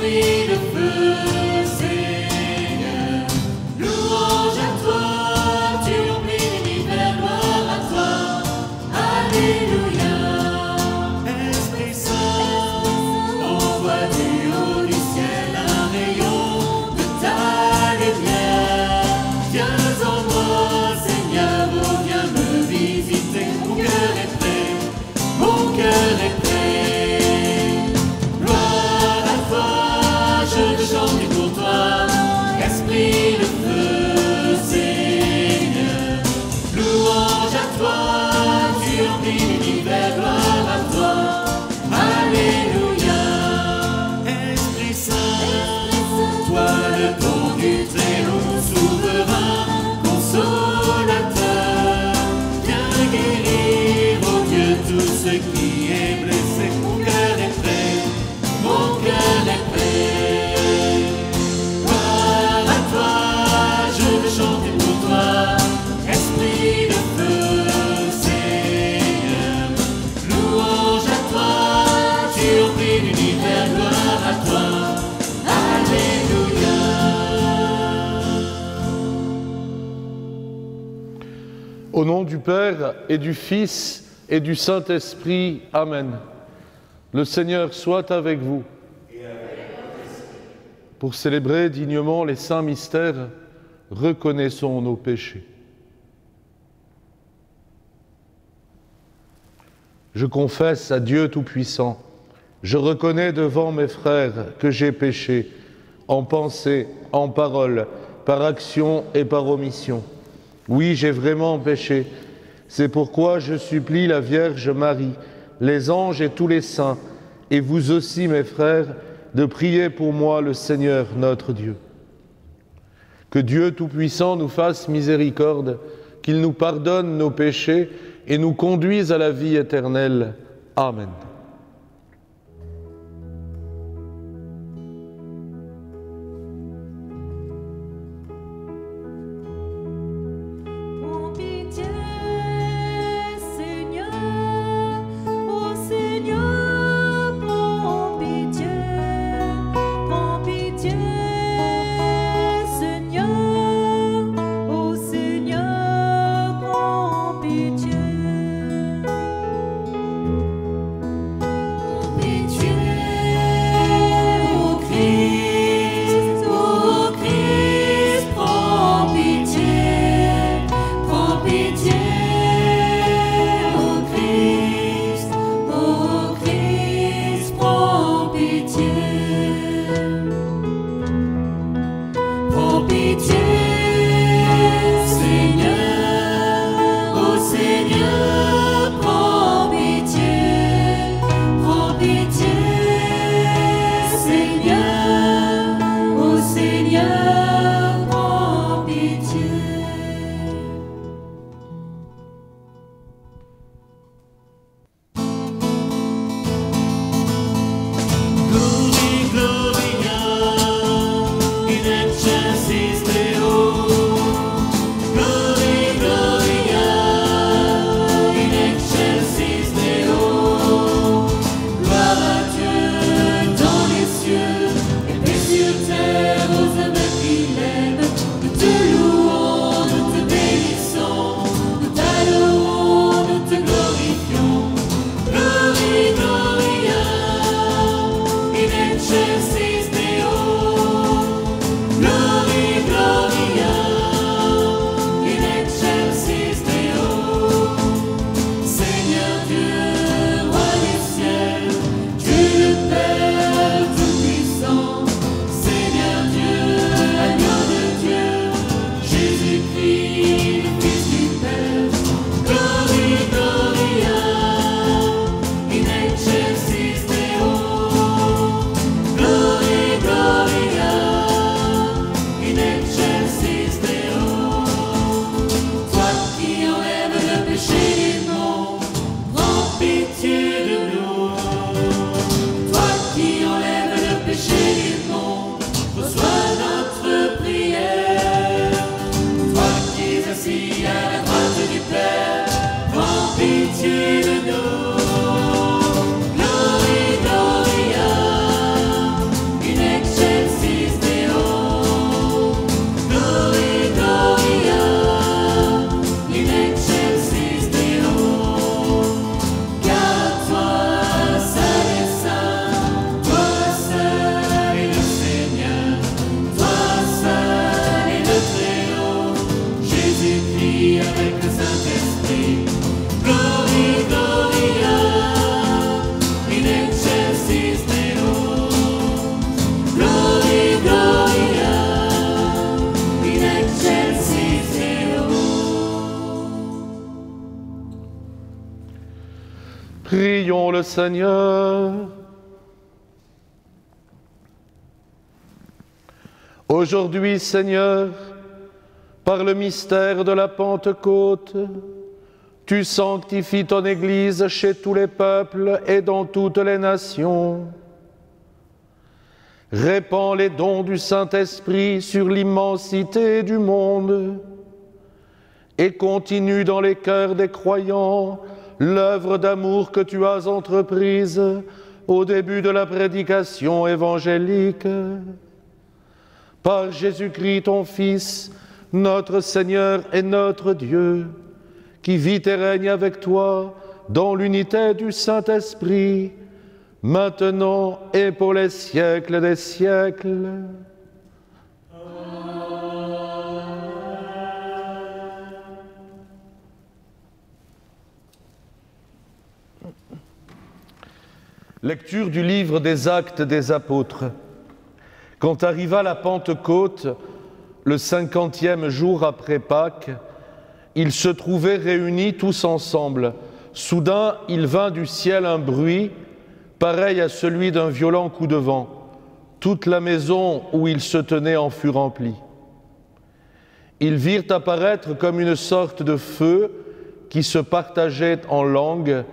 Esprit de feu, Seigneur, louange à toi, tu remplis l'univers, gloire à toi, Alléluia. Esprit Saint, envoie du haut du ciel un rayon de ta lumière. Viens en moi, Seigneur, oh viens me visiter, mon cœur est prêt, mon cœur est prêt. Chanter pour toi, Esprit de feu, Seigneur, louange à toi, tu remplis l'univers, gloire à toi, Alléluia. Esprit Saint, toi le don du Très-Haut, souverain, consolateur, viens guérir, oh Dieu, tout ce qui est blessé, mon cœur est prêt, mon cœur est prêt. Chanter pour toi, Esprit de feu, Seigneur, louange à toi, tu remplis l'univers, gloire à toi, Alléluia. Au nom du Père et du Fils et du Saint-Esprit, Amen. Le Seigneur soit avec vous. Pour célébrer dignement les saints mystères, reconnaissons nos péchés. Je confesse à Dieu Tout-Puissant, je reconnais devant mes frères que j'ai péché, en pensée, en parole, par action et par omission. Oui, j'ai vraiment péché. C'est pourquoi je supplie la Vierge Marie, les anges et tous les saints, et vous aussi, mes frères, de prier pour moi le Seigneur notre Dieu. Que Dieu Tout-Puissant nous fasse miséricorde, qu'il nous pardonne nos péchés et nous conduise à la vie éternelle. Amen. In Prions le Seigneur. Aujourd'hui, Seigneur, par le mystère de la Pentecôte, tu sanctifies ton Église chez tous les peuples et dans toutes les nations. Répands les dons du Saint-Esprit sur l'immensité du monde et continue dans les cœurs des croyants l'œuvre d'amour que tu as entreprise au début de la prédication évangélique. Par Jésus-Christ, ton Fils, notre Seigneur et notre Dieu, qui vit et règne avec toi dans l'unité du Saint-Esprit, maintenant et pour les siècles des siècles. Lecture du livre des Actes des Apôtres. Quand arriva la Pentecôte, le 50e jour après Pâques, ils se trouvaient réunis tous ensemble. Soudain, il vint du ciel un bruit, pareil à celui d'un violent coup de vent. Toute la maison où ils se tenaient en fut remplie. Ils virent apparaître comme une sorte de feu qui se partageait en langues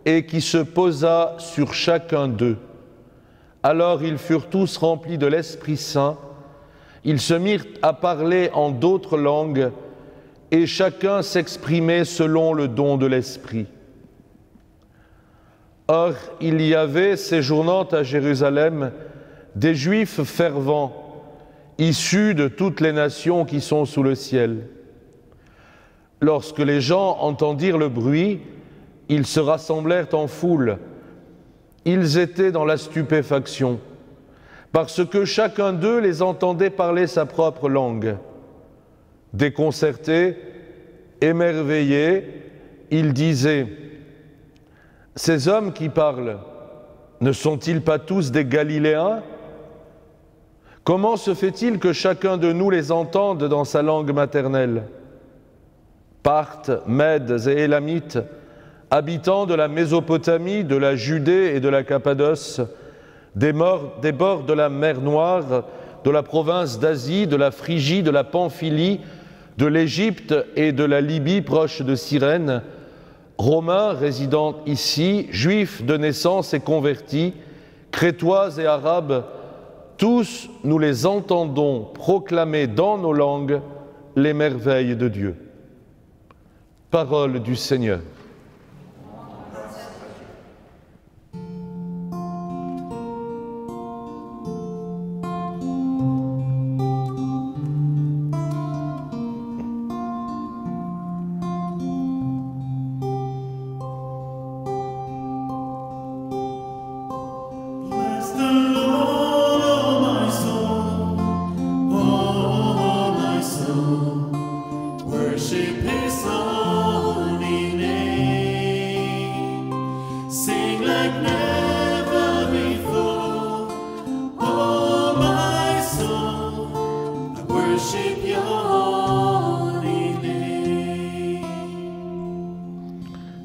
et qui se posa sur chacun d'eux. Alors ils furent tous remplis de l'Esprit Saint, ils se mirent à parler en d'autres langues, et chacun s'exprimait selon le don de l'Esprit. Or, il y avait, séjournant à Jérusalem, des Juifs fervents, issus de toutes les nations qui sont sous le ciel. Lorsque les gens entendirent le bruit, ils se rassemblèrent en foule. Ils étaient dans la stupéfaction, parce que chacun d'eux les entendait parler sa propre langue. Déconcertés, émerveillés, ils disaient « Ces hommes qui parlent, ne sont-ils pas tous des Galiléens? Comment se fait-il que chacun de nous les entende dans sa langue maternelle? Parthes, Mèdes et Élamites, habitants de la Mésopotamie, de la Judée et de la Cappadoce, des bords de la mer Noire, de la province d'Asie, de la Phrygie, de la Pamphylie, de l'Égypte et de la Libye proche de Cyrène, Romains résidant ici, Juifs de naissance et convertis, Crétois et Arabes, tous nous les entendons proclamer dans nos langues les merveilles de Dieu. Parole du Seigneur.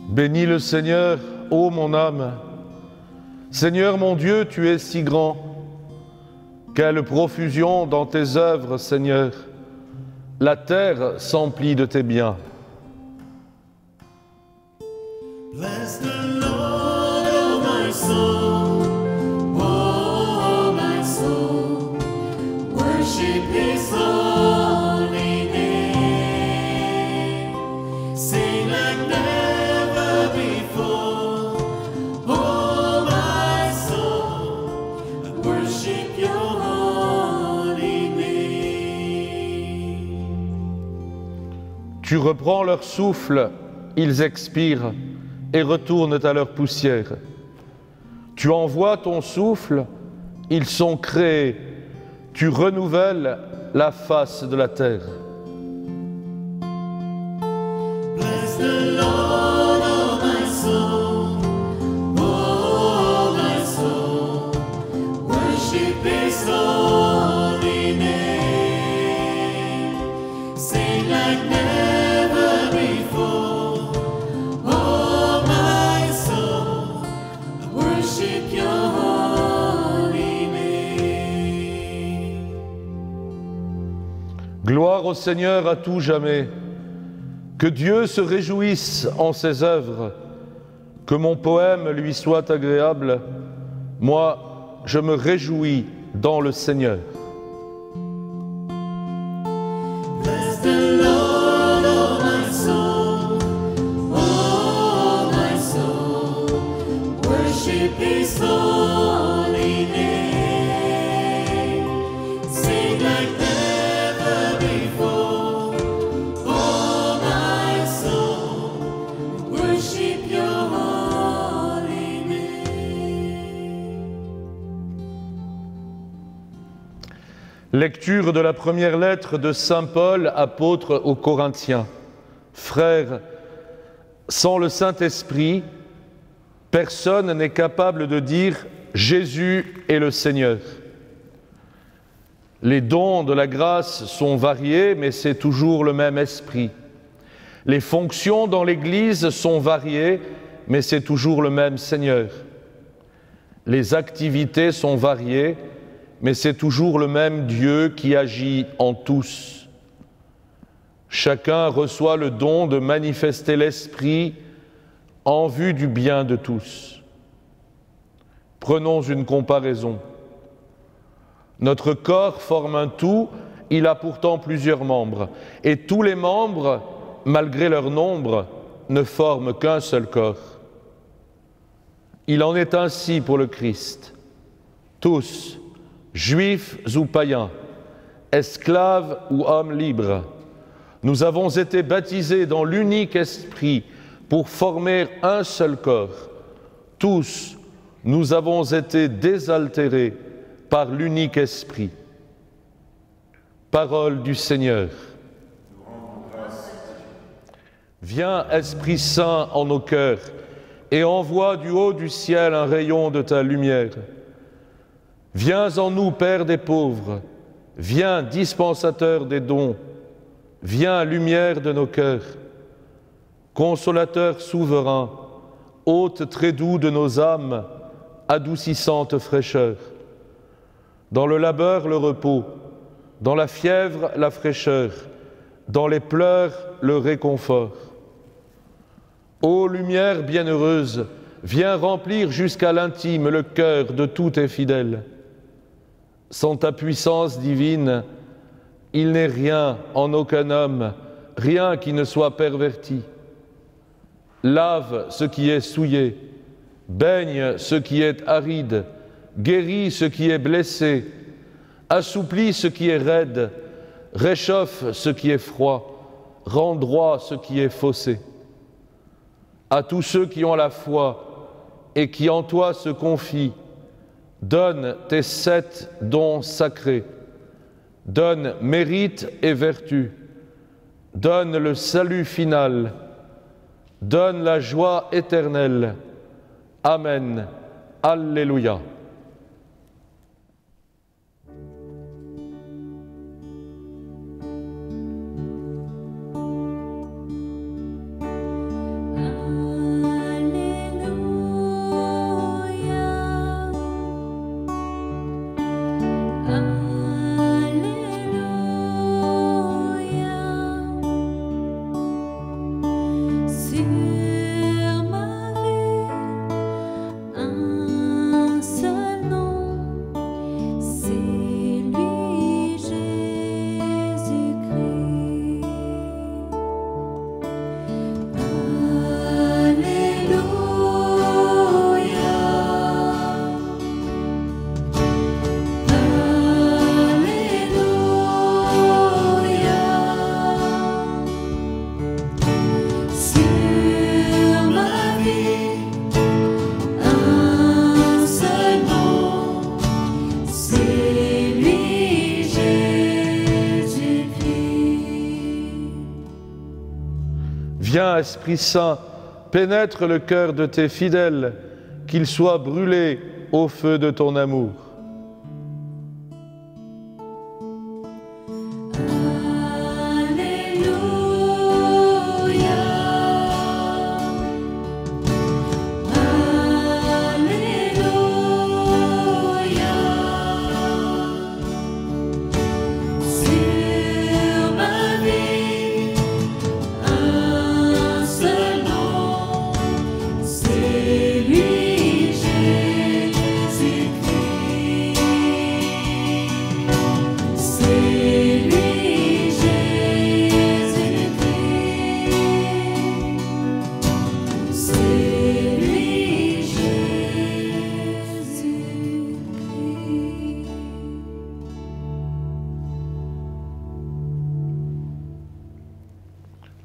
Bénis le Seigneur, ô mon âme. Seigneur mon Dieu, tu es si grand. Quelle profusion dans tes œuvres, Seigneur. La terre s'emplit de tes biens. Bless the Lord, oh my soul, oh my soul, worship His holy name, sing like never before, oh my soul, I worship Your holy name. Tu reprends leur souffle, ils expirent et retournent à leur poussière. Tu envoies ton souffle, ils sont créés. Tu renouvelles la face de la terre. Bless the Lord, oh my soul, oh my soul, worship His holy name, sing like never before, oh my soul, Gloire au Seigneur à tout jamais. Que Dieu se réjouisse en ses œuvres. Que mon poème lui soit agréable. Moi, je me réjouis dans le Seigneur. Bless the Lord, oh my soul, worship His holy name. Sing like never before, oh my soul, worship Your holy name. Lecture de la première lettre de Saint Paul, apôtre aux Corinthiens. Frères, sans le Saint-Esprit, personne n'est capable de dire « Jésus est le Seigneur ». Les dons de la grâce sont variés, mais c'est toujours le même Esprit. Les fonctions dans l'Église sont variées, mais c'est toujours le même Seigneur. Les activités sont variées, mais c'est toujours le même Dieu qui agit en tous. Chacun reçoit le don de manifester l'Esprit en vue du bien de tous. Prenons une comparaison. Notre corps forme un tout, il a pourtant plusieurs membres, et tous les membres, malgré leur nombre, ne forment qu'un seul corps. Il en est ainsi pour le Christ. Tous, Juifs ou païens, esclaves ou hommes libres, nous avons été baptisés dans l'unique esprit pour former un seul corps. Tous, nous avons été désaltérés par l'unique esprit. Parole du Seigneur. Viens, Esprit Saint, en nos cœurs et envoie du haut du ciel un rayon de ta lumière. Viens en nous, Père des pauvres, viens, dispensateur des dons, viens, lumière de nos cœurs, consolateur souverain, hôte très doux de nos âmes, adoucissante fraîcheur. Dans le labeur, le repos, dans la fièvre, la fraîcheur, dans les pleurs, le réconfort. Ô lumière bienheureuse, viens remplir jusqu'à l'intime le cœur de tous tes fidèles. Sans ta puissance divine, il n'est rien en aucun homme, rien qui ne soit perverti. Lave ce qui est souillé, baigne ce qui est aride, guéris ce qui est blessé, assouplis ce qui est raide, réchauffe ce qui est froid, rend droit ce qui est faussé. À tous ceux qui ont la foi et qui en toi se confient, donne tes 7 dons sacrés, donne mérite et vertu, donne le salut final, donne la joie éternelle. Amen. Alléluia. Viens, Esprit Saint, pénètre le cœur de tes fidèles, qu'ils soient brûlés au feu de ton amour. Sur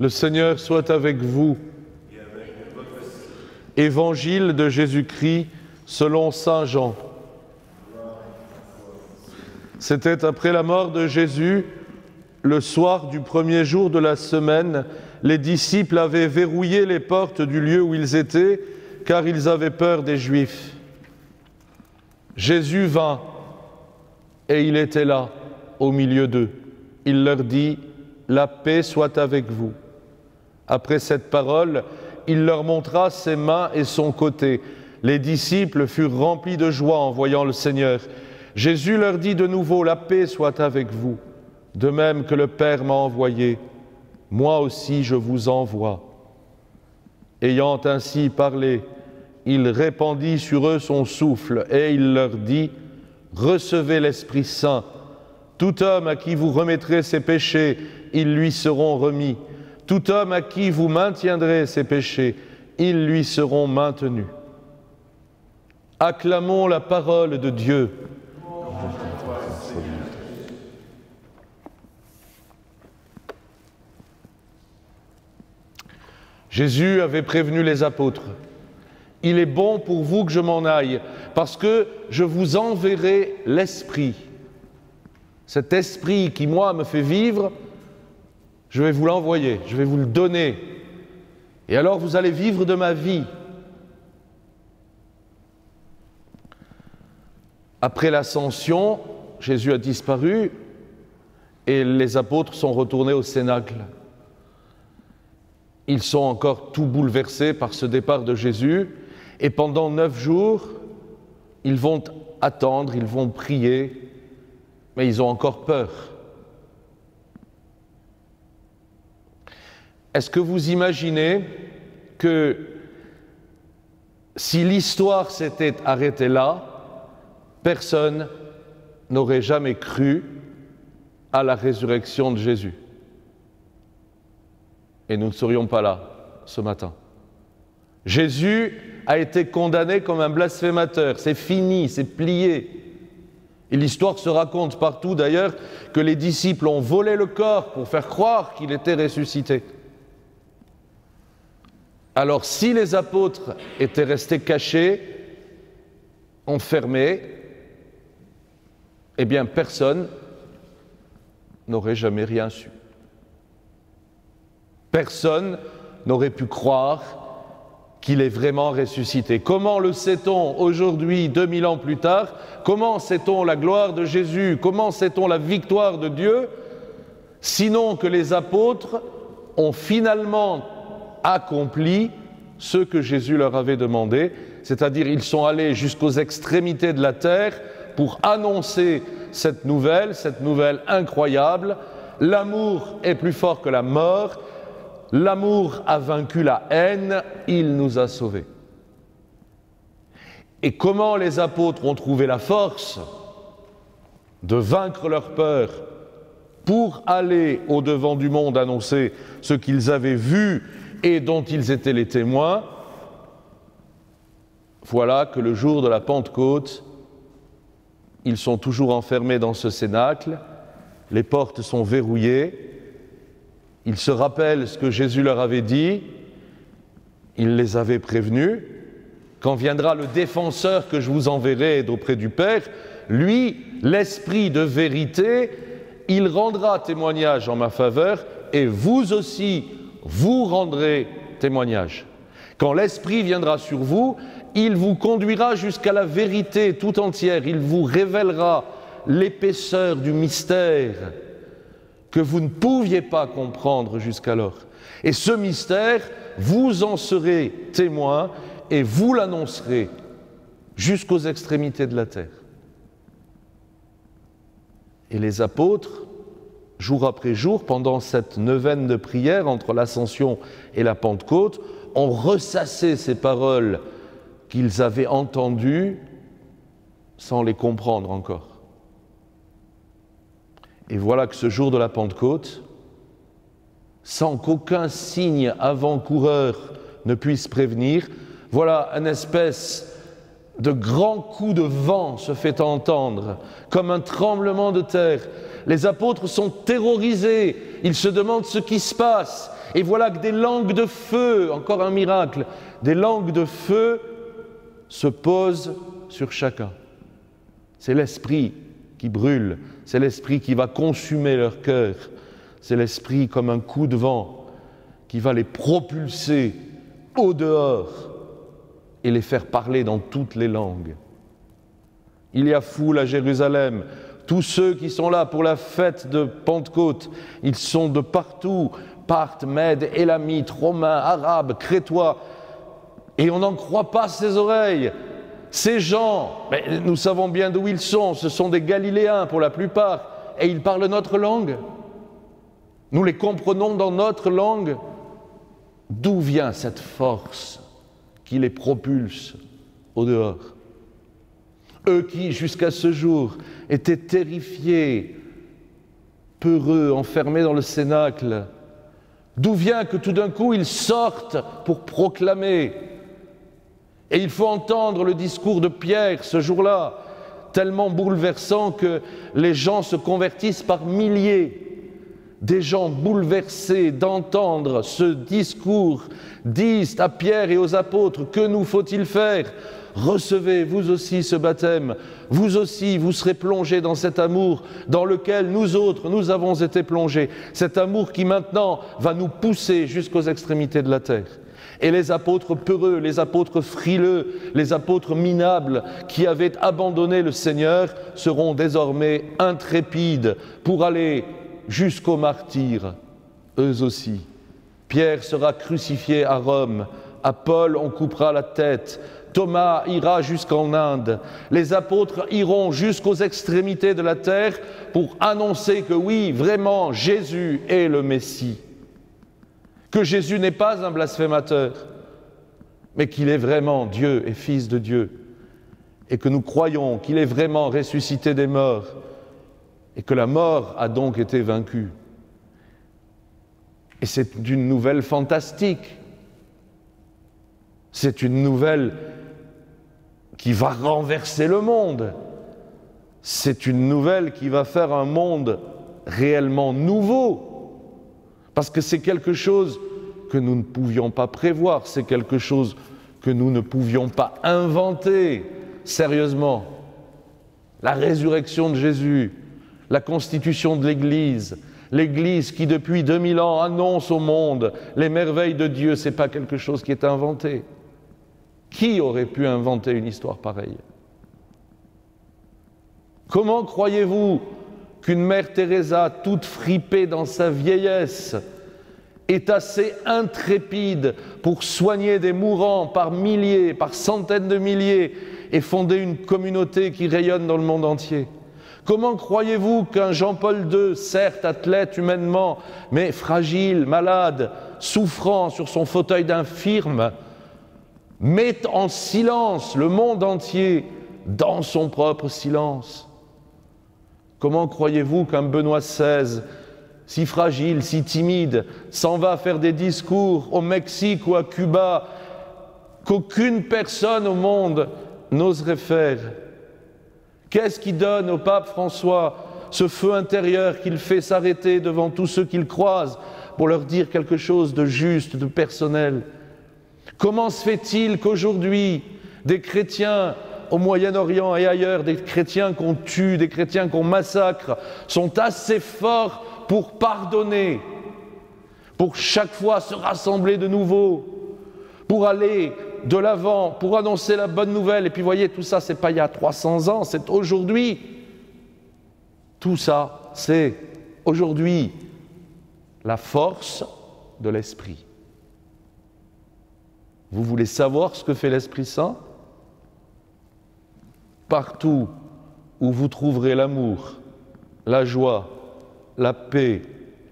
Le Seigneur soit avec vous. Évangile de Jésus-Christ selon saint Jean. C'était après la mort de Jésus, le soir du premier jour de la semaine, les disciples avaient verrouillé les portes du lieu où ils étaient, car ils avaient peur des Juifs. Jésus vint, et il était là, au milieu d'eux. Il leur dit, « La paix soit avec vous. » Après cette parole, il leur montra ses mains et son côté. Les disciples furent remplis de joie en voyant le Seigneur. Jésus leur dit de nouveau, « La paix soit avec vous. De même que le Père m'a envoyé, moi aussi je vous envoie. » Ayant ainsi parlé, il répandit sur eux son souffle et il leur dit, « Recevez l'Esprit Saint. Tout homme à qui vous remettrez ses péchés, ils lui seront remis. Tout homme à qui vous maintiendrez ses péchés, ils lui seront maintenus. » Acclamons la parole de Dieu. Jésus avait prévenu les apôtres. « Il est bon pour vous que je m'en aille, parce que je vous enverrai l'Esprit. Cet Esprit qui, moi, me fait vivre, je vais vous l'envoyer, je vais vous le donner. Et alors vous allez vivre de ma vie. » Après l'ascension, Jésus a disparu et les apôtres sont retournés au Cénacle. Ils sont encore tout bouleversés par ce départ de Jésus et pendant 9 jours, ils vont attendre, ils vont prier, mais ils ont encore peur. Est-ce que vous imaginez que si l'histoire s'était arrêtée là, personne n'aurait jamais cru à la résurrection de Jésus? Et nous ne serions pas là ce matin. Jésus a été condamné comme un blasphémateur. C'est fini, c'est plié. Et l'histoire se raconte partout d'ailleurs que les disciples ont volé le corps pour faire croire qu'il était ressuscité. Alors si les apôtres étaient restés cachés, enfermés, eh bien personne n'aurait jamais rien su. Personne n'aurait pu croire qu'il est vraiment ressuscité. Comment le sait-on aujourd'hui, 2000 ans plus tard? Comment sait-on la gloire de Jésus? Comment sait-on la victoire de Dieu? Sinon que les apôtres ont finalement accompli ce que Jésus leur avait demandé, c'est-à-dire ils sont allés jusqu'aux extrémités de la terre pour annoncer cette nouvelle incroyable. L'amour est plus fort que la mort. L'amour a vaincu la haine, il nous a sauvés. Et comment les apôtres ont trouvé la force de vaincre leur peur pour aller au-devant du monde annoncer ce qu'ils avaient vu et dont ils étaient les témoins? Voilà que le jour de la Pentecôte, ils sont toujours enfermés dans ce cénacle, les portes sont verrouillées, ils se rappellent ce que Jésus leur avait dit, il les avait prévenus. Quand viendra le défenseur que je vous enverrai d'auprès du Père, lui, l'Esprit de vérité, il rendra témoignage en ma faveur et vous aussi, vous rendrez témoignage. Quand l'Esprit viendra sur vous, il vous conduira jusqu'à la vérité tout entière, il vous révélera l'épaisseur du mystère que vous ne pouviez pas comprendre jusqu'alors. Et ce mystère, vous en serez témoin et vous l'annoncerez jusqu'aux extrémités de la terre. Et les apôtres, jour après jour, pendant cette neuvaine de prière entre l'Ascension et la Pentecôte, ont ressassé ces paroles qu'ils avaient entendues sans les comprendre encore. Et voilà que ce jour de la Pentecôte, sans qu'aucun signe avant-coureur ne puisse prévenir, voilà une espèce de grand coup de vent se fait entendre, comme un tremblement de terre. Les apôtres sont terrorisés, ils se demandent ce qui se passe, Et voilà que des langues de feu, encore un miracle, des langues de feu se posent sur chacun. C'est l'Esprit qui brûle, c'est l'Esprit qui va consumer leur cœur, c'est l'Esprit comme un coup de vent qui va les propulser au dehors et les faire parler dans toutes les langues. Il y a foule à Jérusalem. Tous ceux qui sont là pour la fête de Pentecôte, ils sont de partout, Parthes, Mèdes, Élamites, Romains, Arabes, Crétois, et on n'en croit pas ses oreilles. Ces gens, mais nous savons bien d'où ils sont, ce sont des Galiléens pour la plupart, et ils parlent notre langue. Nous les comprenons dans notre langue. D'où vient cette force qui les propulse au dehors? Eux qui, jusqu'à ce jour, étaient terrifiés, peureux, enfermés dans le cénacle, d'où vient que tout d'un coup ils sortent pour proclamer? Et il faut entendre le discours de Pierre ce jour-là, tellement bouleversant que les gens se convertissent par milliers. Des gens bouleversés d'entendre ce discours disent à Pierre et aux apôtres: que nous faut-il faire? Recevez vous aussi ce baptême, vous aussi vous serez plongés dans cet amour dans lequel nous autres nous avons été plongés, cet amour qui maintenant va nous pousser jusqu'aux extrémités de la terre. Et les apôtres peureux, les apôtres frileux, les apôtres minables qui avaient abandonné le Seigneur seront désormais intrépides pour aller jusqu'au martyre, eux aussi. Pierre sera crucifié à Rome, à Paul on coupera la tête, Thomas ira jusqu'en Inde, les apôtres iront jusqu'aux extrémités de la terre pour annoncer que oui, vraiment, Jésus est le Messie. Que Jésus n'est pas un blasphémateur, mais qu'il est vraiment Dieu et Fils de Dieu, et que nous croyons qu'il est vraiment ressuscité des morts, et que la mort a donc été vaincue. Et c'est une nouvelle fantastique. C'est une nouvelle qui va renverser le monde. C'est une nouvelle qui va faire un monde réellement nouveau. Parce que c'est quelque chose que nous ne pouvions pas prévoir, c'est quelque chose que nous ne pouvions pas inventer sérieusement. La résurrection de Jésus, la constitution de l'Église, l'Église qui depuis 2000 ans annonce au monde les merveilles de Dieu, ce n'est pas quelque chose qui est inventé. Qui aurait pu inventer une histoire pareille? Comment croyez-vous qu'une mère Teresa, toute fripée dans sa vieillesse, est assez intrépide pour soigner des mourants par milliers, par centaines de milliers, et fonder une communauté qui rayonne dans le monde entier? Comment croyez-vous qu'un Jean-Paul II, certes athlète humainement, mais fragile, malade, souffrant sur son fauteuil d'infirme, mette en silence le monde entier dans son propre silence? Comment croyez-vous qu'un Benoît XVI, si fragile, si timide, s'en va faire des discours au Mexique ou à Cuba qu'aucune personne au monde n'oserait faire? Qu'est-ce qui donne au pape François ce feu intérieur qu'il fait s'arrêter devant tous ceux qu'il croise pour leur dire quelque chose de juste, de personnel? Comment se fait-il qu'aujourd'hui, des chrétiens au Moyen-Orient et ailleurs, des chrétiens qu'on tue, des chrétiens qu'on massacre, sont assez forts pour pardonner, pour chaque fois se rassembler de nouveau, pour aller de l'avant, pour annoncer la bonne nouvelle? Et puis voyez, tout ça, c'est pas il y a 300 ans, c'est aujourd'hui. Tout ça, c'est aujourd'hui la force de l'Esprit. Vous voulez savoir ce que fait l'Esprit Saint? Partout où vous trouverez l'amour, la joie, la paix,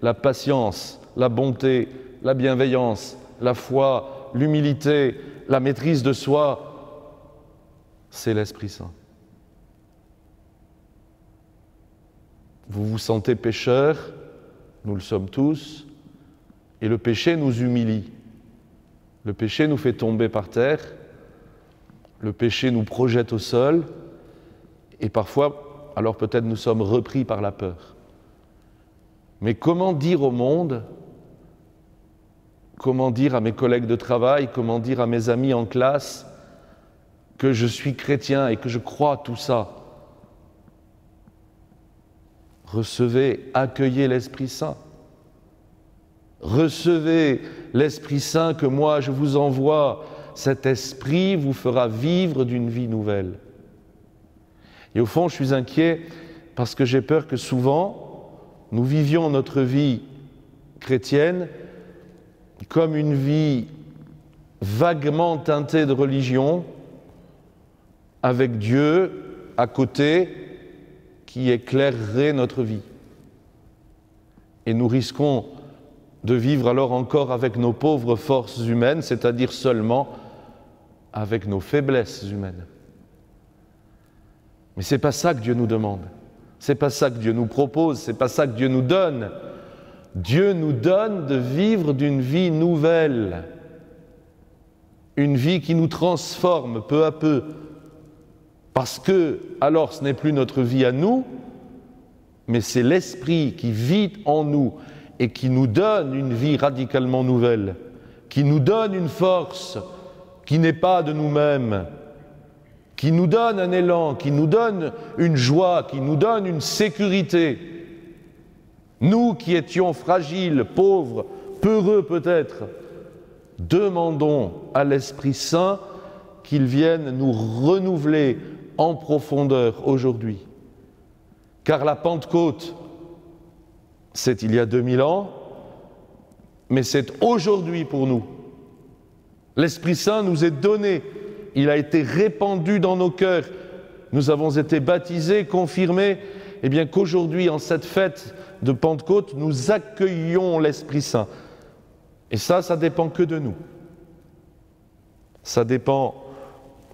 la patience, la bonté, la bienveillance, la foi, l'humilité, la maîtrise de soi, c'est l'Esprit Saint. Vous vous sentez pécheur, nous le sommes tous, et le péché nous humilie. Le péché nous fait tomber par terre, le péché nous projette au sol, et parfois, alors peut-être nous sommes repris par la peur. Mais comment dire au monde comment dire à mes collègues de travail, comment dire à mes amis en classe que je suis chrétien et que je crois tout ça. Recevez, accueillez l'Esprit Saint. Recevez l'Esprit Saint que moi je vous envoie. Cet Esprit vous fera vivre d'une vie nouvelle. Et au fond, je suis inquiet parce que j'ai peur que souvent, nous vivions notre vie chrétienne comme une vie vaguement teintée de religion, avec Dieu à côté qui éclairerait notre vie. Et nous risquons de vivre alors encore avec nos pauvres forces humaines, c'est-à-dire seulement avec nos faiblesses humaines. Mais ce n'est pas ça que Dieu nous demande. Ce n'est pas ça que Dieu nous propose, ce n'est pas ça que Dieu nous donne. Dieu nous donne de vivre d'une vie nouvelle, une vie qui nous transforme peu à peu, parce que, alors, ce n'est plus notre vie à nous, mais c'est l'Esprit qui vit en nous et qui nous donne une vie radicalement nouvelle, qui nous donne une force qui n'est pas de nous-mêmes, qui nous donne un élan, qui nous donne une joie, qui nous donne une sécurité. Nous qui étions fragiles, pauvres, peureux peut-être, demandons à l'Esprit Saint qu'il vienne nous renouveler en profondeur aujourd'hui. Car la Pentecôte, c'est il y a 2000 ans, mais c'est aujourd'hui pour nous. L'Esprit Saint nous est donné, il a été répandu dans nos cœurs. Nous avons été baptisés, confirmés, et bien qu'aujourd'hui, en cette fête de Pentecôte, nous accueillons l'Esprit Saint. Et ça dépend que de nous. Ça dépend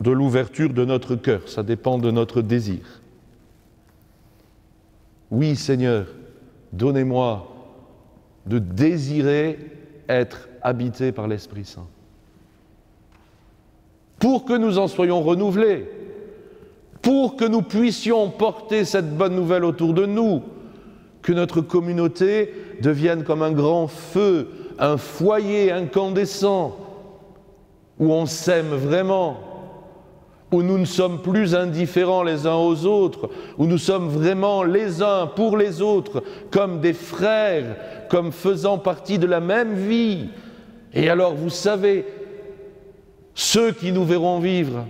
de l'ouverture de notre cœur, ça dépend de notre désir. Oui, Seigneur, donnez-moi de désirer être habité par l'Esprit Saint. Pour que nous en soyons renouvelés, pour que nous puissions porter cette bonne nouvelle autour de nous, que notre communauté devienne comme un grand feu, un foyer incandescent, où on s'aime vraiment, où nous ne sommes plus indifférents les uns aux autres, où nous sommes vraiment les uns pour les autres, comme des frères, comme faisant partie de la même vie. Et alors, vous savez, ceux qui nous verront vivre,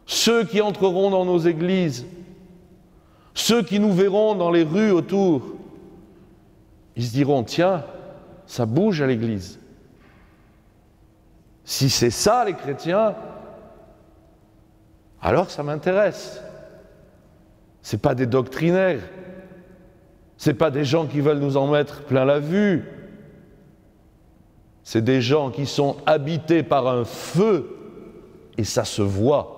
ceux qui entreront dans nos églises, ceux qui nous verront dans les rues autour, ils se diront, tiens, ça bouge à l'église. Si c'est ça les chrétiens, alors ça m'intéresse. Ce n'est pas des doctrinaires, ce n'est pas des gens qui veulent nous en mettre plein la vue, c'est des gens qui sont habités par un feu, et ça se voit.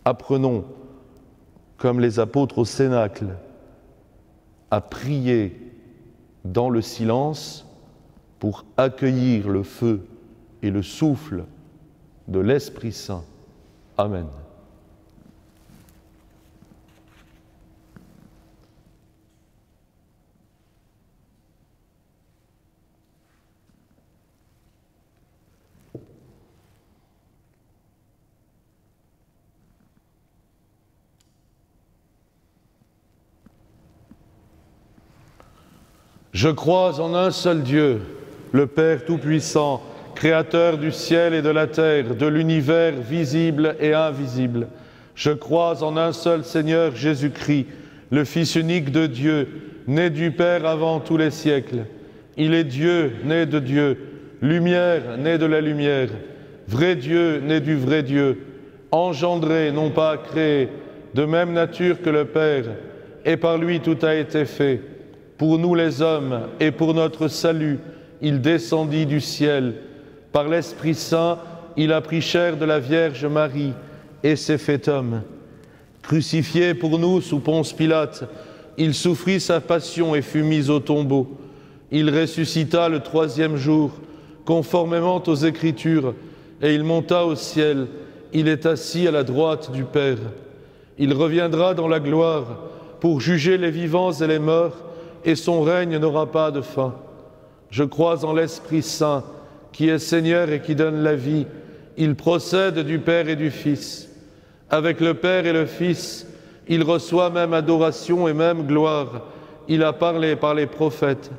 Apprenons, comme les apôtres au Cénacle, à prier dans le silence pour accueillir le feu et le souffle de l'Esprit Saint. Amen. Je crois en un seul Dieu, le Père Tout-Puissant, Créateur du ciel et de la terre, de l'univers visible et invisible. Je crois en un seul Seigneur Jésus-Christ, le Fils unique de Dieu, né du Père avant tous les siècles. Il est Dieu, né de Dieu, lumière, né de la lumière, vrai Dieu, né du vrai Dieu, engendré, non pas créé, de même nature que le Père, et par lui tout a été fait. Pour nous les hommes et pour notre salut, il descendit du ciel. Par l'Esprit Saint, il a pris chair de la Vierge Marie et s'est fait homme. Crucifié pour nous sous Ponce Pilate, il souffrit sa passion et fut mis au tombeau. Il ressuscita le 3e jour, conformément aux Écritures, et il monta au ciel. Il est assis à la droite du Père. Il reviendra dans la gloire pour juger les vivants et les morts, et son règne n'aura pas de fin. Je crois en l'Esprit Saint, qui est Seigneur et qui donne la vie. Il procède du Père et du Fils. Avec le Père et le Fils, il reçoit même adoration et même gloire. Il a parlé par les prophètes.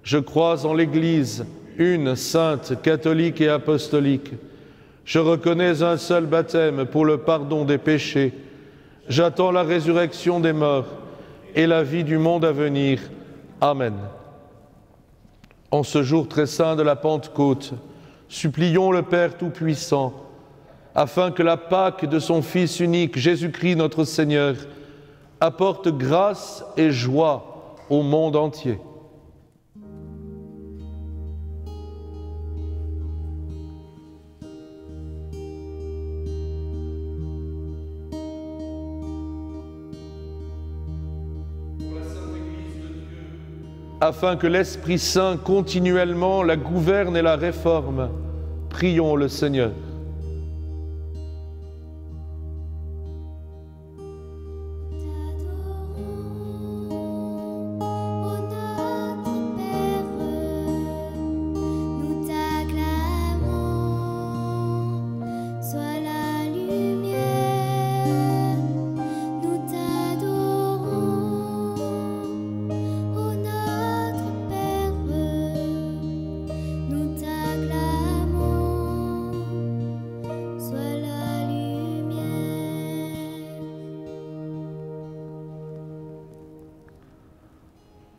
Je crois en l'Église, une, sainte, catholique et apostolique. Je reconnais un seul baptême pour le pardon des péchés. J'attends la résurrection des morts et la vie du monde à venir. Amen. En ce jour très saint de la Pentecôte, supplions le Père Tout-Puissant, afin que la Pâque de son Fils unique, Jésus-Christ notre Seigneur, apporte grâce et joie au monde entier. Afin que l'Esprit Saint continuellement la gouverne et la réforme, prions le Seigneur.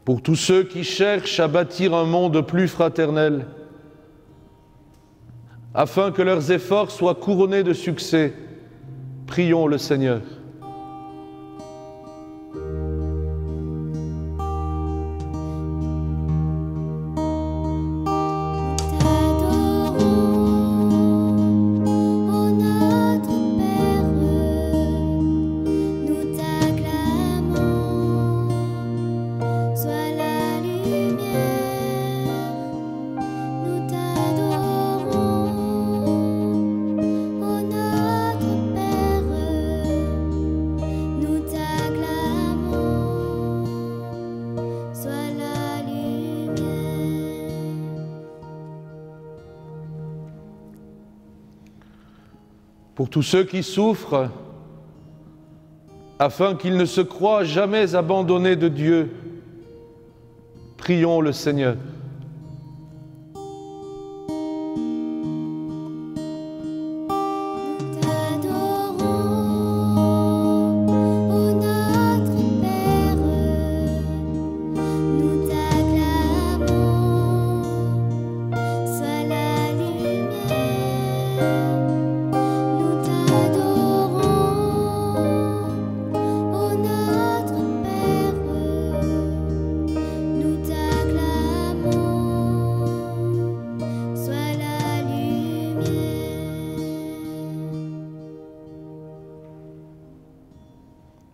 Pour tous ceux qui cherchent à bâtir un monde plus fraternel, afin que leurs efforts soient couronnés de succès, prions le Seigneur. Pour tous ceux qui souffrent, afin qu'ils ne se croient jamais abandonnés de Dieu, prions le Seigneur.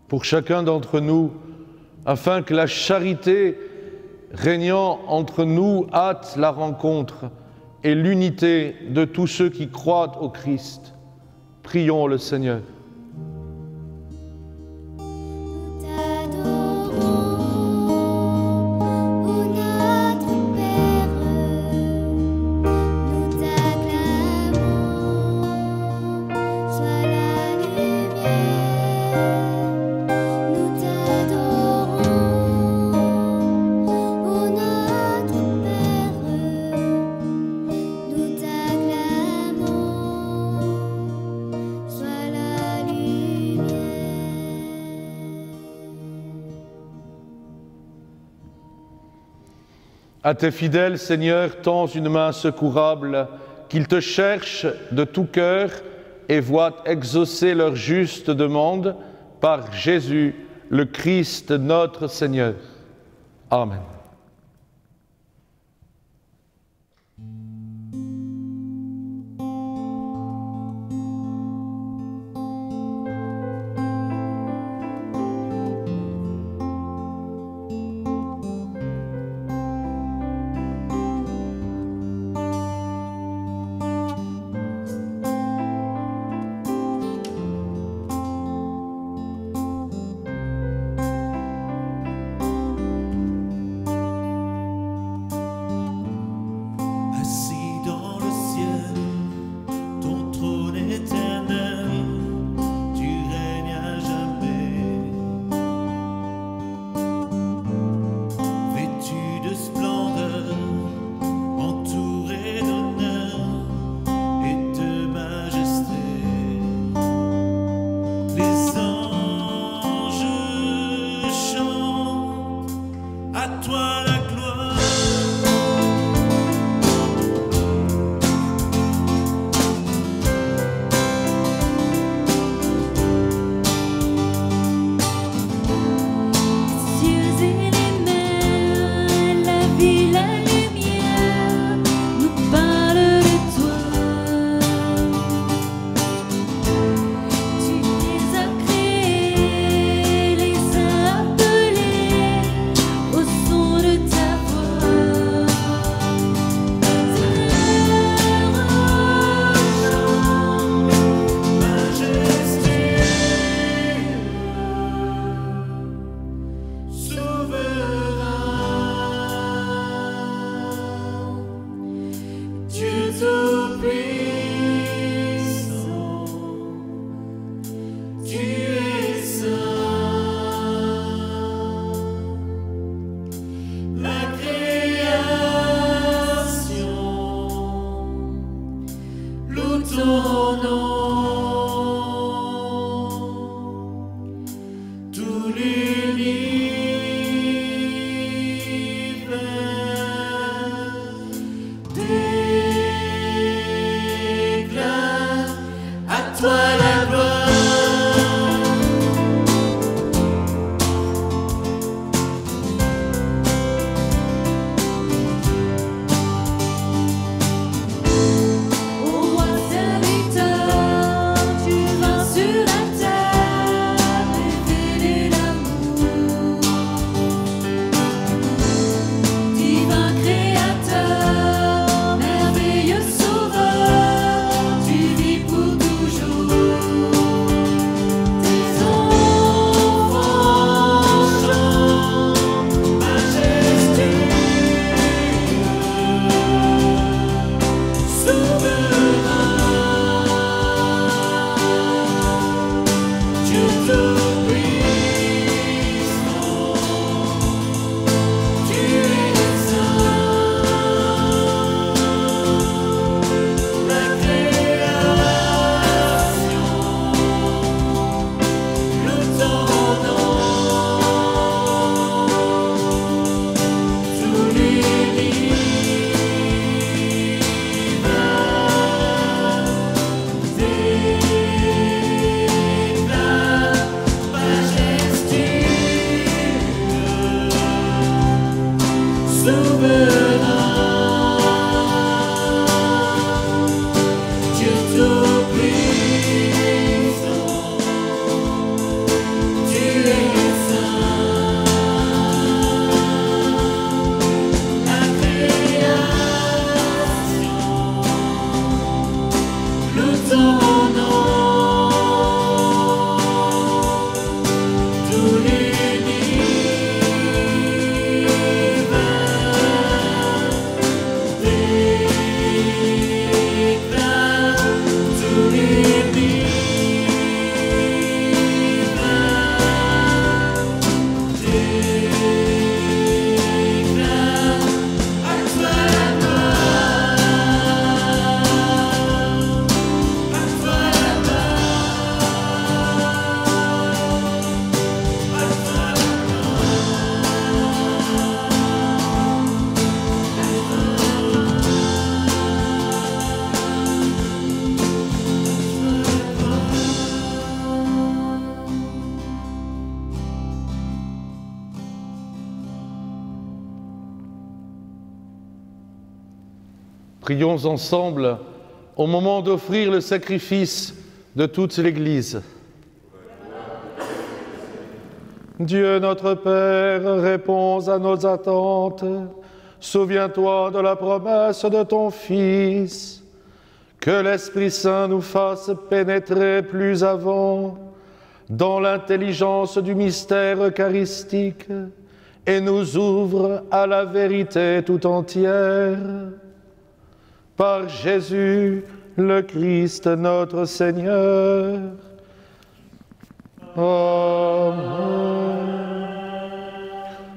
Pour chacun d'entre nous, afin que la charité régnant entre nous hâte la rencontre et l'unité de tous ceux qui croient au Christ. Prions le Seigneur. À tes fidèles, Seigneur, tends une main secourable, qu'ils te cherchent de tout cœur et voient exaucer leur juste demande par Jésus, le Christ, notre Seigneur. Amen. loue ton nom. Tout l'univers déclare à toi la gloire. Prions ensemble au moment d'offrir le sacrifice de toute l'Église. Dieu notre Père, réponds à nos attentes. Souviens-toi de la promesse de ton Fils. Que l'Esprit Saint nous fasse pénétrer plus avant dans l'intelligence du mystère eucharistique et nous ouvre à la vérité tout entière. Par Jésus, le Christ notre Seigneur. Amen.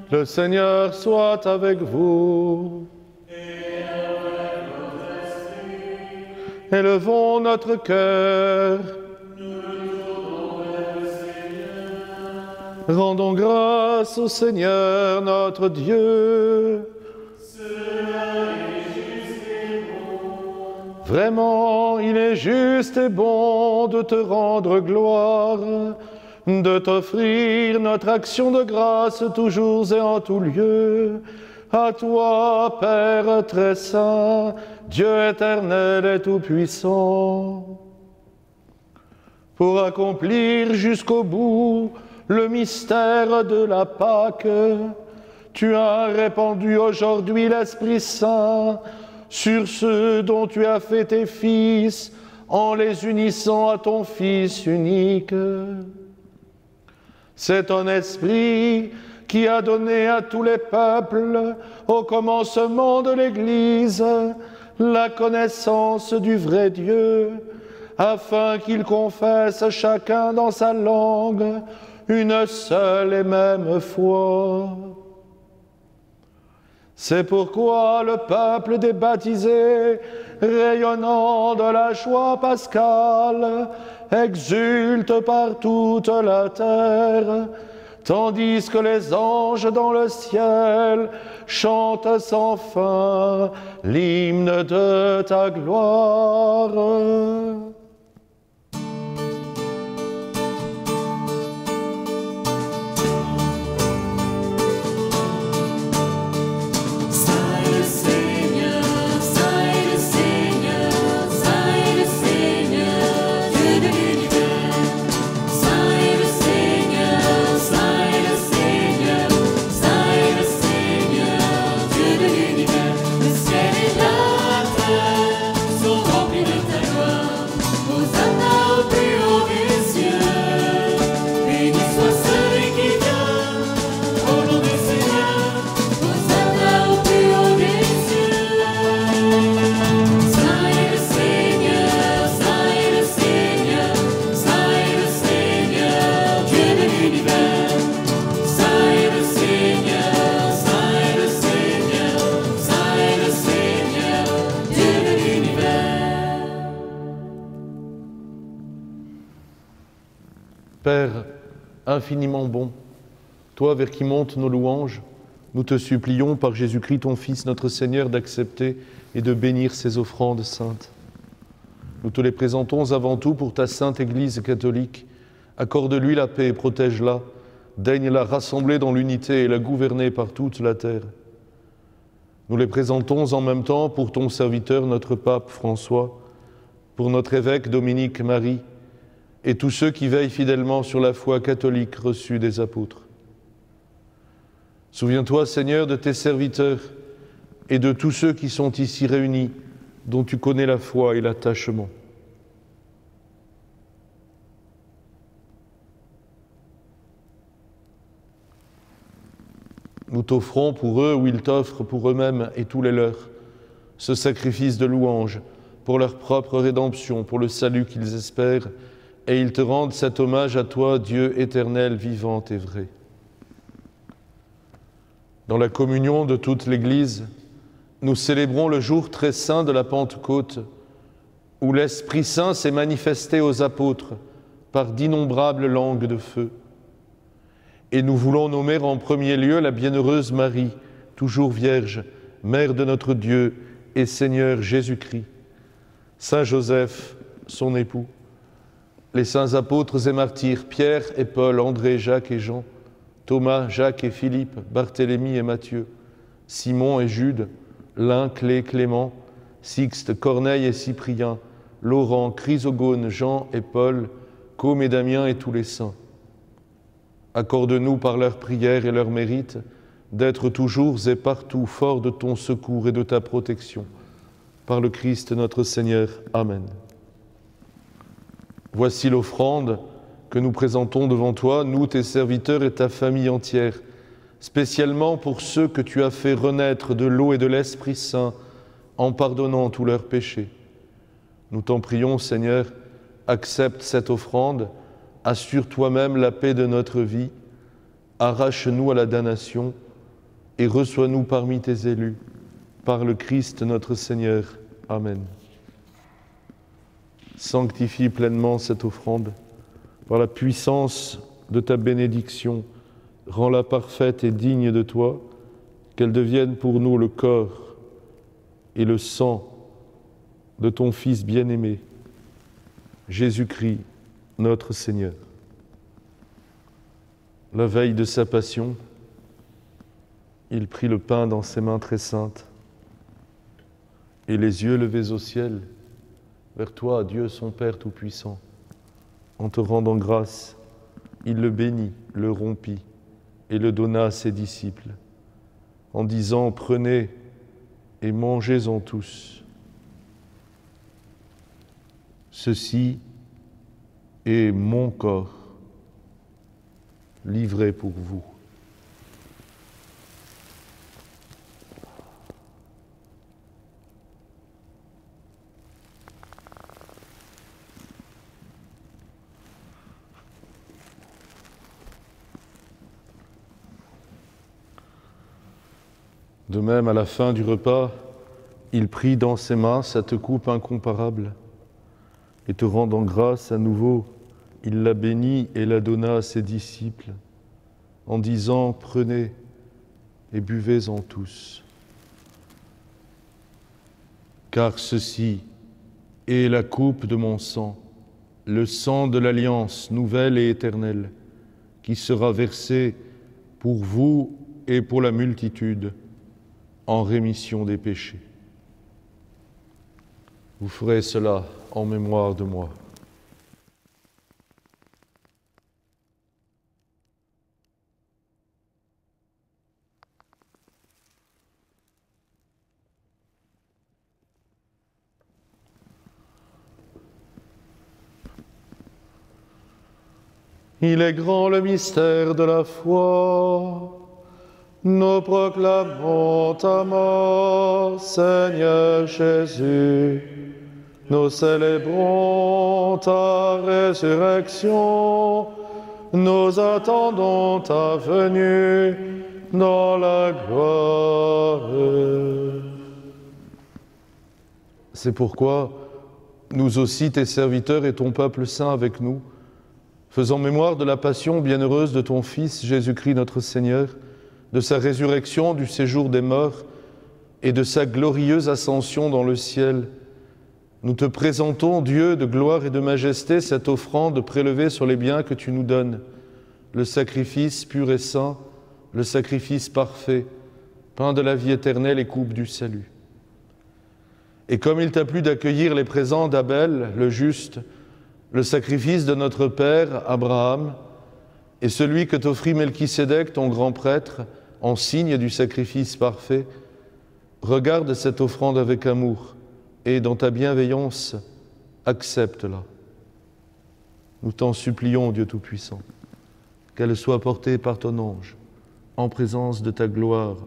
Le Seigneur soit avec vous. Et avec votre esprit. Élevons notre cœur. Nous le tournons vers le Seigneur. Rendons grâce au Seigneur notre Dieu. Vraiment, il est juste et bon de te rendre gloire, de t'offrir notre action de grâce toujours et en tout lieu. À toi, Père très saint, Dieu éternel et tout-puissant. Pour accomplir jusqu'au bout le mystère de la Pâque, tu as répandu aujourd'hui l'Esprit Saint sur ceux dont tu as fait tes fils, en les unissant à ton Fils unique. C'est ton Esprit qui a donné à tous les peuples, au commencement de l'Église, la connaissance du vrai Dieu, afin qu'ils confessent chacun dans sa langue une seule et même foi. C'est pourquoi le peuple des baptisés, rayonnant de la joie pascale, exulte par toute la terre, tandis que les anges dans le ciel chantent sans fin l'hymne de ta gloire. Père infiniment bon, toi vers qui montent nos louanges, nous te supplions par Jésus-Christ ton Fils, notre Seigneur, d'accepter et de bénir ces offrandes saintes. Nous te les présentons avant tout pour ta sainte Église catholique. Accorde-lui la paix et protège-la. Daigne la rassembler dans l'unité et la gouverner par toute la terre. Nous les présentons en même temps pour ton serviteur, notre pape François, pour notre évêque Dominique Marie, et tous ceux qui veillent fidèlement sur la foi catholique reçue des apôtres. Souviens-toi, Seigneur, de tes serviteurs et de tous ceux qui sont ici réunis, dont tu connais la foi et l'attachement. Nous t'offrons pour eux, ou ils t'offrent pour eux-mêmes et tous les leurs, ce sacrifice de louange pour leur propre rédemption, pour le salut qu'ils espèrent, et ils te rendent cet hommage à toi, Dieu éternel, vivant et vrai. Dans la communion de toute l'Église, nous célébrons le jour très saint de la Pentecôte, où l'Esprit Saint s'est manifesté aux apôtres par d'innombrables langues de feu. Et nous voulons nommer en premier lieu la bienheureuse Marie, toujours Vierge, Mère de notre Dieu et Seigneur Jésus-Christ, Saint Joseph, son époux, les saints apôtres et martyrs, Pierre et Paul, André, Jacques et Jean, Thomas, Jacques et Philippe, Barthélemy et Matthieu, Simon et Jude, Lin, Clé, Clément, Sixte, Corneille et Cyprien, Laurent, Chrysogone, Jean et Paul, Côme et Damien et tous les saints. Accorde-nous par leurs prières et leurs mérites d'être toujours et partout forts de ton secours et de ta protection. Par le Christ notre Seigneur. Amen. Voici l'offrande que nous présentons devant toi, nous, tes serviteurs et ta famille entière, spécialement pour ceux que tu as fait renaître de l'eau et de l'Esprit Saint en pardonnant tous leurs péchés. Nous t'en prions, Seigneur, accepte cette offrande, assure toi-même la paix de notre vie, arrache-nous à la damnation et reçois-nous parmi tes élus, par le Christ notre Seigneur. Amen. Sanctifie pleinement cette offrande par la puissance de ta bénédiction. Rends-la parfaite et digne de toi, qu'elle devienne pour nous le corps et le sang de ton Fils bien-aimé, Jésus-Christ, notre Seigneur. La veille de sa passion, il prit le pain dans ses mains très saintes et les yeux levés au ciel, vers toi, Dieu son Père Tout-Puissant. En te rendant grâce, il le bénit, le rompit et le donna à ses disciples, en disant « Prenez et mangez-en tous. Ceci est mon corps, livré pour vous. » De même, à la fin du repas, il prit dans ses mains cette coupe incomparable, et te rendant grâce à nouveau, il la bénit et la donna à ses disciples, en disant « Prenez et buvez-en tous, car ceci est la coupe de mon sang, le sang de l'alliance nouvelle et éternelle, qui sera versé pour vous et pour la multitude en rémission des péchés. Vous ferez cela en mémoire de moi. » Il est grand le mystère de la foi. Nous proclamons ta mort, Seigneur Jésus. Nous célébrons ta résurrection. Nous attendons ta venue dans la gloire. C'est pourquoi nous aussi, tes serviteurs et ton peuple saint avec nous, faisant mémoire de la passion bienheureuse de ton Fils, Jésus-Christ notre Seigneur, de sa résurrection du séjour des morts et de sa glorieuse ascension dans le ciel, nous te présentons, Dieu de gloire et de majesté, cette offrande prélevée sur les biens que tu nous donnes, le sacrifice pur et saint, le sacrifice parfait, pain de la vie éternelle et coupe du salut. Et comme il t'a plu d'accueillir les présents d'Abel, le juste, le sacrifice de notre père Abraham et celui que t'offrit Melchisédek, ton grand prêtre, en signe du sacrifice parfait, regarde cette offrande avec amour et dans ta bienveillance, accepte-la. Nous t'en supplions, Dieu Tout-Puissant, qu'elle soit portée par ton ange, en présence de ta gloire,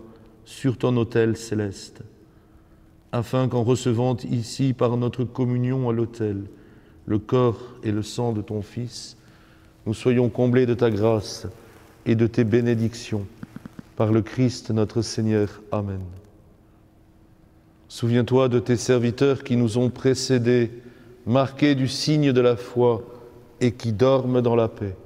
sur ton autel céleste, afin qu'en recevant ici par notre communion à l'autel, le corps et le sang de ton Fils, nous soyons comblés de ta grâce et de tes bénédictions, par le Christ notre Seigneur. Amen. Souviens-toi de tes serviteurs qui nous ont précédés, marqués du signe de la foi et qui dorment dans la paix.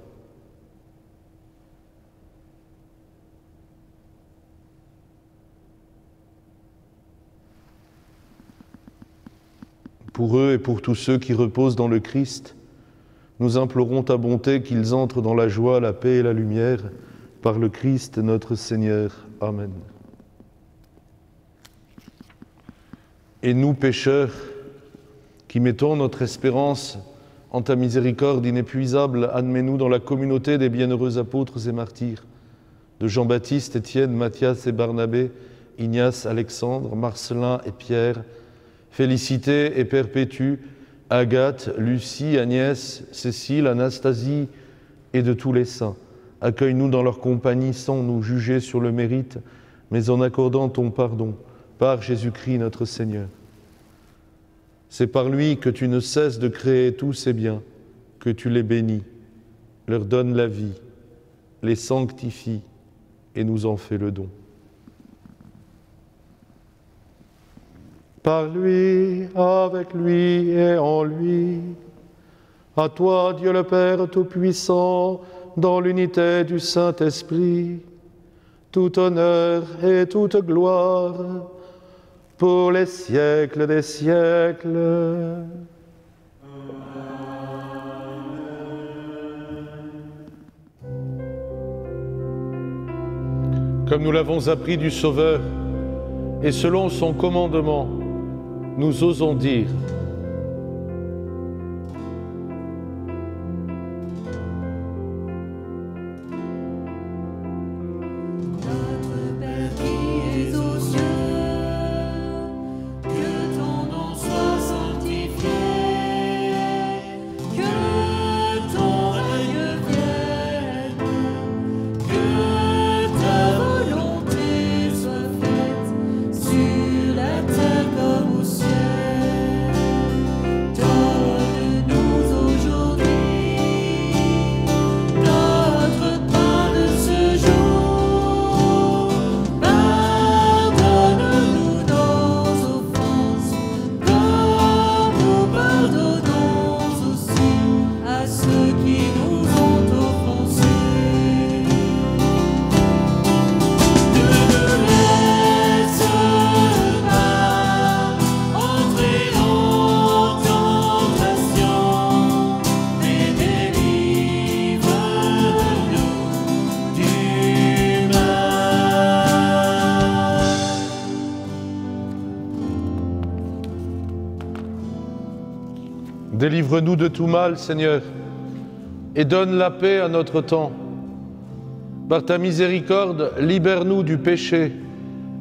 Pour eux et pour tous ceux qui reposent dans le Christ, nous implorons ta bonté qu'ils entrent dans la joie, la paix et la lumière, par le Christ notre Seigneur. Amen. Et nous, pécheurs, qui mettons notre espérance en ta miséricorde inépuisable, admets-nous dans la communauté des bienheureux apôtres et martyrs, de Jean-Baptiste, Étienne, Matthias et Barnabé, Ignace, Alexandre, Marcelin et Pierre, Félicité et Perpétue, Agathe, Lucie, Agnès, Cécile, Anastasie et de tous les saints. Accueille-nous dans leur compagnie sans nous juger sur le mérite, mais en accordant ton pardon, par Jésus-Christ notre Seigneur. C'est par lui que tu ne cesses de créer tous ces biens, que tu les bénis, leur donnes la vie, les sanctifies et nous en fais le don. Par lui, avec lui et en lui, à toi, Dieu le Père Tout-Puissant, dans l'unité du Saint-Esprit, tout honneur et toute gloire, pour les siècles des siècles. Comme nous l'avons appris du Sauveur, et selon son commandement, nous osons dire: Notre Père qui es aux cieux, que ton nom soit sanctifié, que ton règne vienne, que ta volonté soit faite sur la terre comme au ciel. Délivre-nous de tout mal, Seigneur, et donne la paix à notre temps. Par ta miséricorde, libère-nous du péché,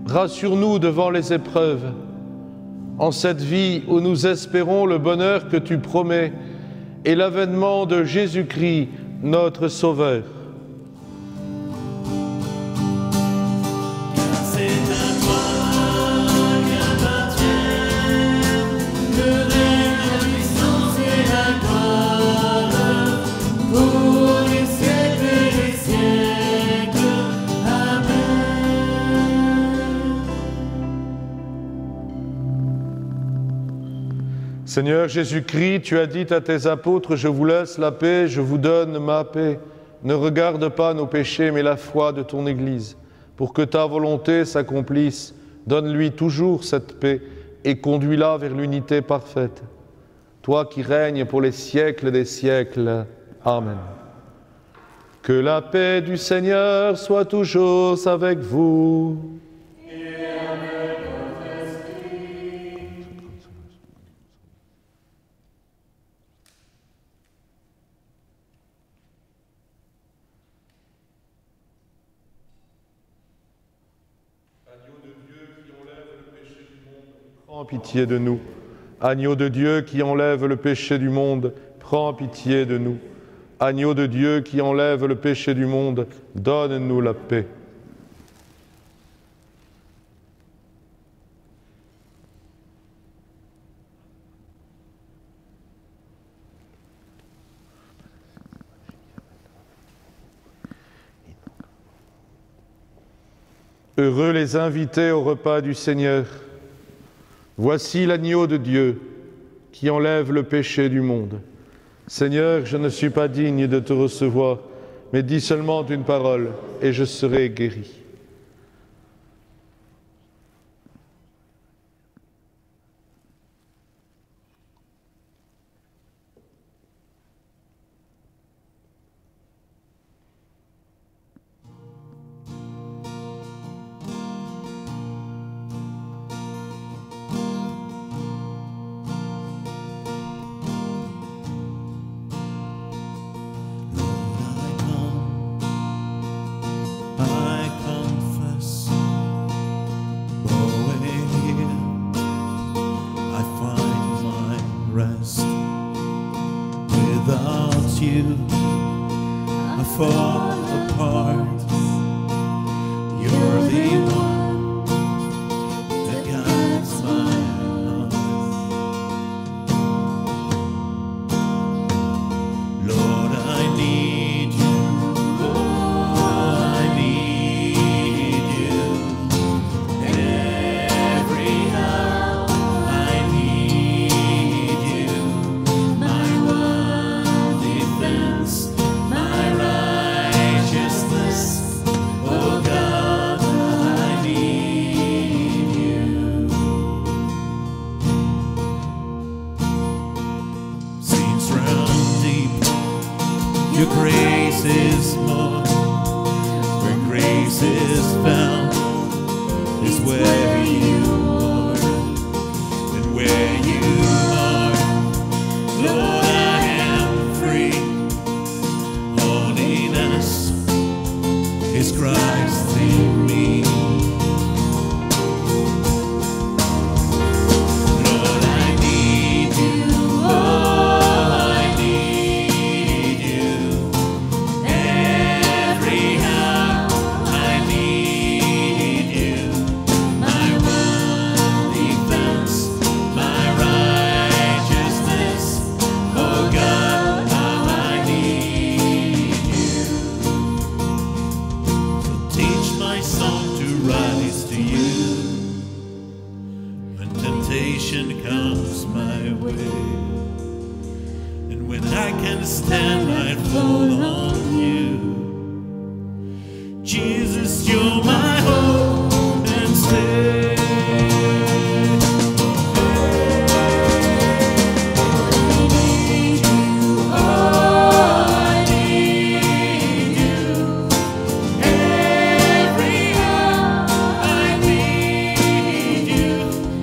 rassure-nous devant les épreuves. En cette vie où nous espérons le bonheur que tu promets et l'avènement de Jésus-Christ, notre Sauveur. Seigneur Jésus-Christ, tu as dit à tes apôtres, « Je vous laisse la paix, je vous donne ma paix. Ne regarde pas nos péchés, mais la foi de ton Église. Pour que ta volonté s'accomplisse, donne-lui toujours cette paix et conduis-la vers l'unité parfaite. Toi qui règnes pour les siècles des siècles. Amen. Que la paix du Seigneur soit toujours avec vous. Prends pitié de nous. Agneau de Dieu qui enlève le péché du monde, prends pitié de nous. Agneau de Dieu qui enlève le péché du monde, donne-nous la paix. Heureux les invités au repas du Seigneur. Voici l'agneau de Dieu qui enlève le péché du monde. Seigneur, je ne suis pas digne de te recevoir, mais dis seulement une parole et je serai guéri.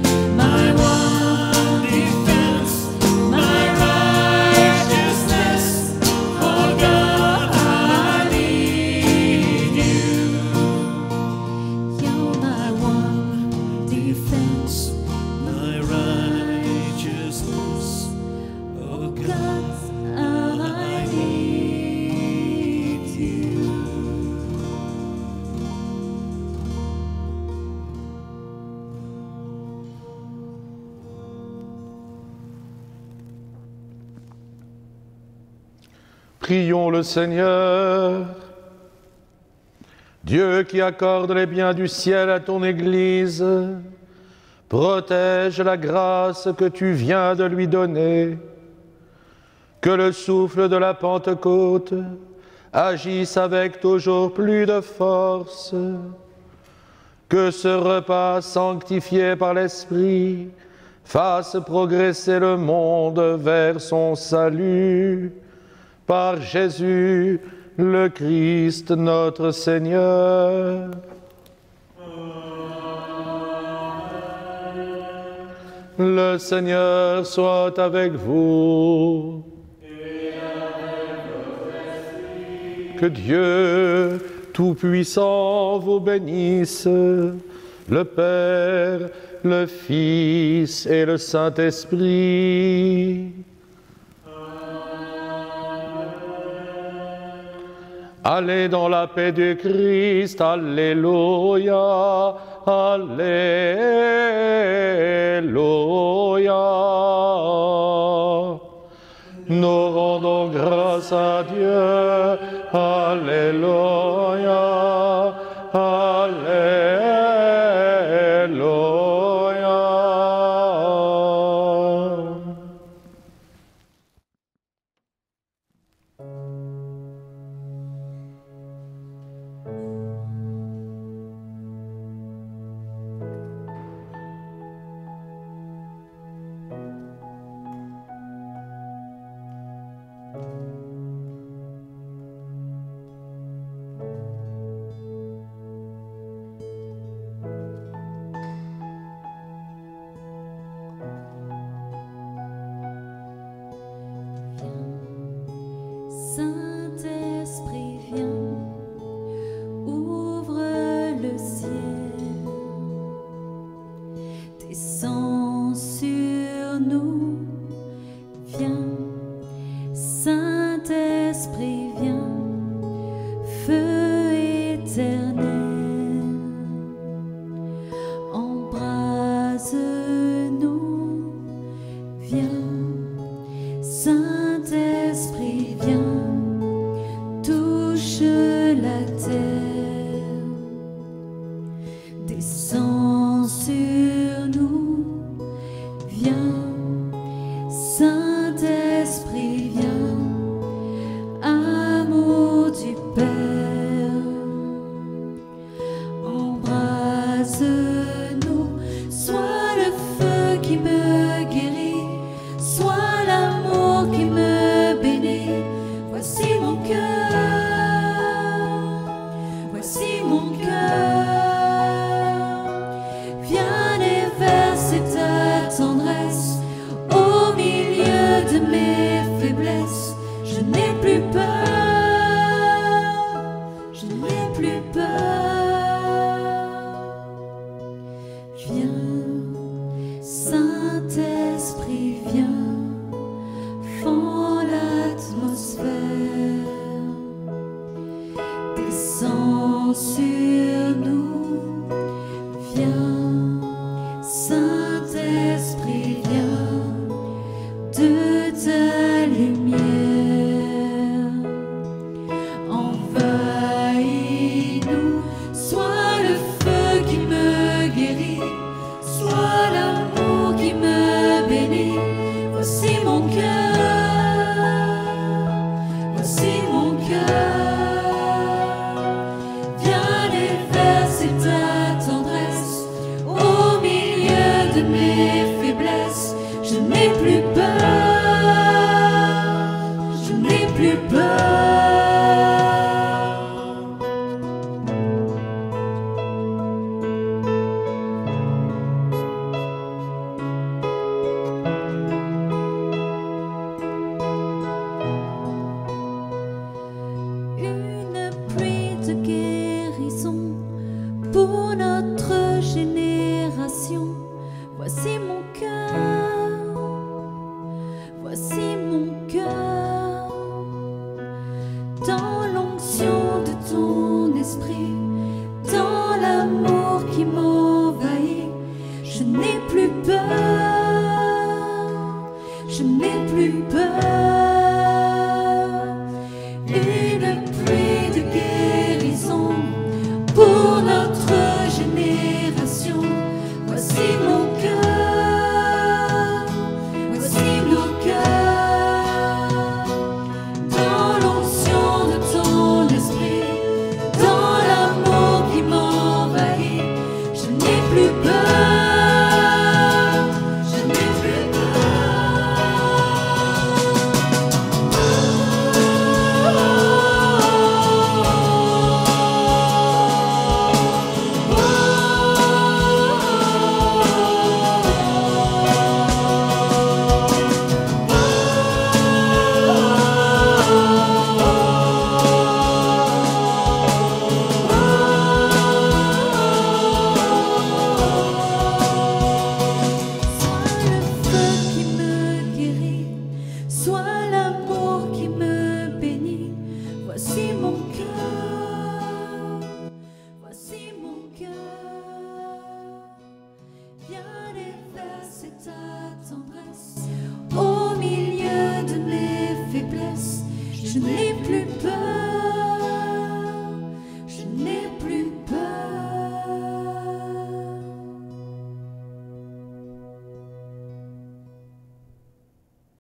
My one defense, my right. Prions le Seigneur. Dieu qui accorde les biens du ciel à ton Église, protège la grâce que tu viens de lui donner. Que le souffle de la Pentecôte agisse avec toujours plus de force. Que ce repas sanctifié par l'Esprit fasse progresser le monde vers son salut. Par Jésus, le Christ, notre Seigneur. Le Seigneur soit avec vous. Que Dieu Tout-Puissant vous bénisse, le Père, le Fils et le Saint-Esprit. Allez dans la paix du Christ, Alléluia, Alléluia. Nous rendons grâce à Dieu, Alléluia, Alléluia. Saint-Esprit, viens, ouvre le ciel, descends sur nous, viens, Saint-Esprit, viens, feu éternel, embrase-nous, viens, Saint-Esprit, viens. Touche la terre, descends sur nous, viens, Saint-Esprit, viens, amour du Père, embrase-nous, sois le feu qui me guérit, sois l'amour qui me bénit, voici mon cœur. Voici mon cœur, viens déverser ta tendresse au milieu de mes faiblesses. Je n'ai plus peur, je n'ai plus peur. Viens, Saint-Esprit, viens, fends l'atmosphère.